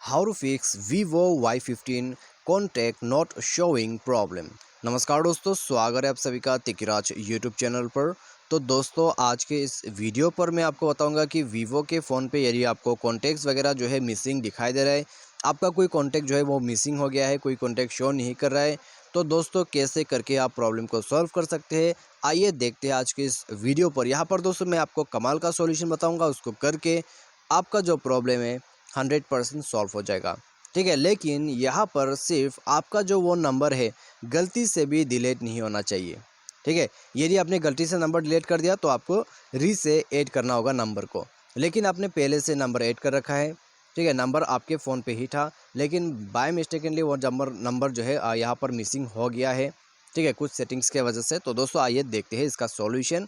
How to fix Vivo Y15 contact not showing problem। नमस्कार दोस्तों, स्वागत है आप सभी का तिकिराज यूट्यूब चैनल पर। तो दोस्तों, आज के इस वीडियो पर मैं आपको बताऊंगा कि वीवो के फ़ोन पे यदि आपको कॉन्टैक्ट्स वगैरह जो है मिसिंग दिखाई दे रहा है, आपका कोई कॉन्टैक्ट जो है वो मिसिंग हो गया है, कोई कॉन्टैक्ट शो नहीं कर रहा है, तो दोस्तों कैसे करके आप प्रॉब्लम को सॉल्व कर सकते हैं, आइए देखते हैं आज के इस वीडियो पर। यहाँ पर दोस्तों मैं आपको कमाल का सॉल्यूशन बताऊँगा, उसको करके आपका जो प्रॉब्लम है 100% सॉल्व हो जाएगा। ठीक है, लेकिन यहाँ पर सिर्फ आपका जो वो नंबर है गलती से भी डिलीट नहीं होना चाहिए। ठीक है, यदि आपने गलती से नंबर डिलीट कर दिया तो आपको री से ऐड करना होगा नंबर को, लेकिन आपने पहले से नंबर ऐड कर रखा है। ठीक है, नंबर आपके फ़ोन पे ही था, लेकिन बाय मिस्टेकनली वो नंबर जो है यहाँ पर मिसिंग हो गया है। ठीक है, कुछ सेटिंग्स के वजह से। तो दोस्तों आइए देखते हैं इसका सॉल्यूशन।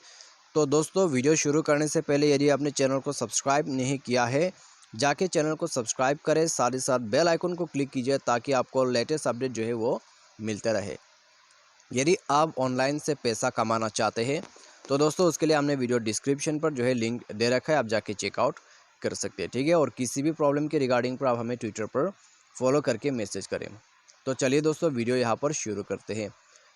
तो दोस्तों, वीडियो शुरू करने से पहले यदि आपने चैनल को सब्सक्राइब नहीं किया है, जाके चैनल को सब्सक्राइब करें, साथ ही साथ बेल आइकन को क्लिक कीजिए ताकि आपको लेटेस्ट अपडेट जो है वो मिलते रहे। यदि आप ऑनलाइन से पैसा कमाना चाहते हैं तो दोस्तों उसके लिए हमने वीडियो डिस्क्रिप्शन पर जो है लिंक दे रखा है, आप जाके चेकआउट कर सकते हैं। ठीक है, और किसी भी प्रॉब्लम के रिगार्डिंग पर आप हमें ट्विटर पर फॉलो करके मैसेज करें। तो चलिए दोस्तों, वीडियो यहाँ पर शुरू करते हैं।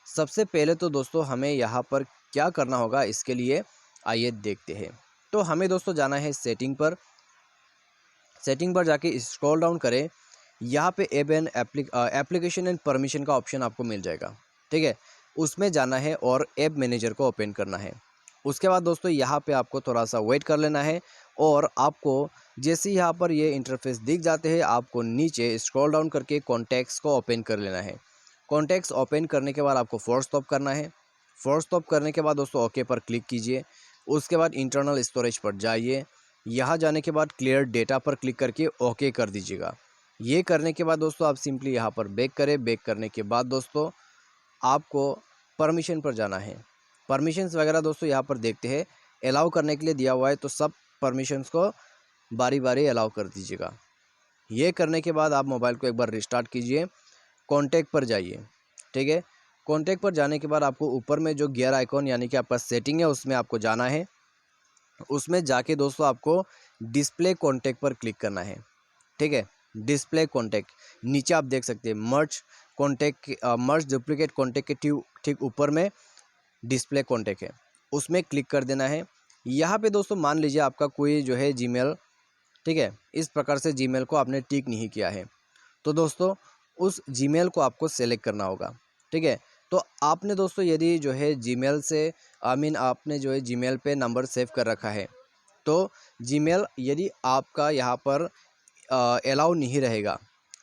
सबसे पहले तो दोस्तों हमें यहाँ पर क्या करना होगा, इसके लिए आइए देखते हैं। तो हमें दोस्तों जाना है सेटिंग पर। सेटिंग पर जाके स्क्रॉल डाउन करें, यहाँ पे app and application and permission का ऑप्शन आपको मिल जाएगा। ठीक है, उसमें जाना है और ऐप मैनेजर को ओपन करना है। उसके बाद दोस्तों यहाँ पे आपको थोड़ा सा वेट कर लेना है, और आपको जैसे यहाँ पर ये इंटरफेस दिख जाते हैं, आपको नीचे स्क्रॉल डाउन करके कॉन्टैक्ट्स को ओपन कर लेना है। कॉन्टैक्ट्स ओपन करने के बाद आपको फोर्स स्टॉप करना है। फोर्स स्टॉप करने के बाद दोस्तों ओके पर क्लिक कीजिए। उसके बाद इंटरनल स्टोरेज पर जाइए। यहाँ जाने के बाद क्लियर डेटा पर क्लिक करके ओके कर दीजिएगा। ये करने के बाद दोस्तों आप सिंपली यहाँ पर बैक करें। बैक करने के बाद दोस्तों आपको परमिशन पर जाना है। परमिशंस वगैरह दोस्तों यहाँ पर देखते हैं, अलाउ करने के लिए दिया हुआ है, तो सब परमिशंस को बारी बारी अलाउ कर दीजिएगा। ये करने के बाद आप मोबाइल को एक बार रिस्टार्ट कीजिए, कॉन्टैक्ट पर जाइए। ठीक है, कॉन्टैक्ट पर जाने के बाद आपको ऊपर में जो गियर आइकॉन यानी कि आपका सेटिंग है उसमें आपको जाना है। उसमें जाके दोस्तों आपको डिस्प्ले कॉन्टैक्ट पर क्लिक करना है। ठीक है, डिस्प्ले कॉन्टैक्ट नीचे आप देख सकते हैं मर्ज कॉन्टैक्ट, मर्ज डुप्लीकेट कॉन्टैक्ट के ठीक ऊपर में डिस्प्ले कॉन्टैक्ट है, उसमें क्लिक कर देना है। यहाँ पे दोस्तों मान लीजिए आपका कोई जो है जीमेल, ठीक है, इस प्रकार से जीमेल को आपने टिक नहीं किया है, तो दोस्तों उस जीमेल को आपको सेलेक्ट करना होगा। ठीक है, तो आपने दोस्तों यदि जो है जीमेल से आपने जो है जीमेल पे नंबर सेव कर रखा है, तो जीमेल यदि आपका यहाँ पर अलाउ नहीं रहेगा,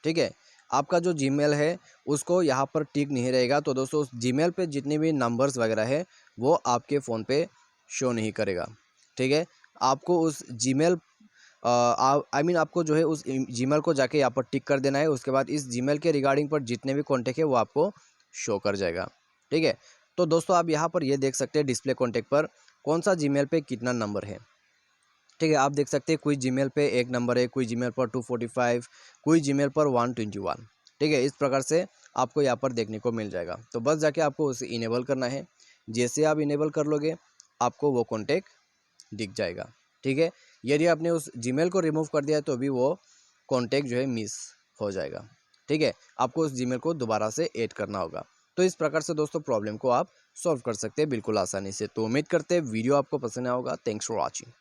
ठीक है, आपका जो जीमेल है उसको यहाँ पर टिक नहीं रहेगा, तो दोस्तों उस जीमेल पे जितने भी नंबर्स वगैरह है वो आपके फ़ोन पे शो नहीं करेगा। ठीक है, आपको उस जीमेल आपको जो है उस जीमेल को जाके यहाँ पर टिक कर देना है। उसके बाद इस जीमेल के रिगार्डिंग पर जितने भी कॉन्टैक्ट है वो आपको शो कर जाएगा। ठीक है, तो दोस्तों आप यहाँ पर ये देख सकते हैं डिस्प्ले कॉन्टैक्ट पर कौन सा जीमेल पे कितना नंबर है। ठीक है, आप देख सकते हैं कोई जीमेल पे 1 नंबर है, कोई जीमेल पर 245, कोई जीमेल पर 121। ठीक है, इस प्रकार से आपको यहाँ पर देखने को मिल जाएगा। तो बस जाके आपको उसे इनेबल करना है। जैसे आप इनेबल कर लोगे आपको वो कॉन्टैक्ट दिख जाएगा। ठीक है, यदि आपने उस जीमेल को रिमूव कर दिया तो भी वो कॉन्टैक्ट जो है मिस हो जाएगा। ठीक है, आपको उस जीमेल को दोबारा से ऐड करना होगा। तो इस प्रकार से दोस्तों प्रॉब्लम को आप सॉल्व कर सकते हैं बिल्कुल आसानी से। तो उम्मीद करते हैं वीडियो आपको पसंद आया होगा। Thanks for watching.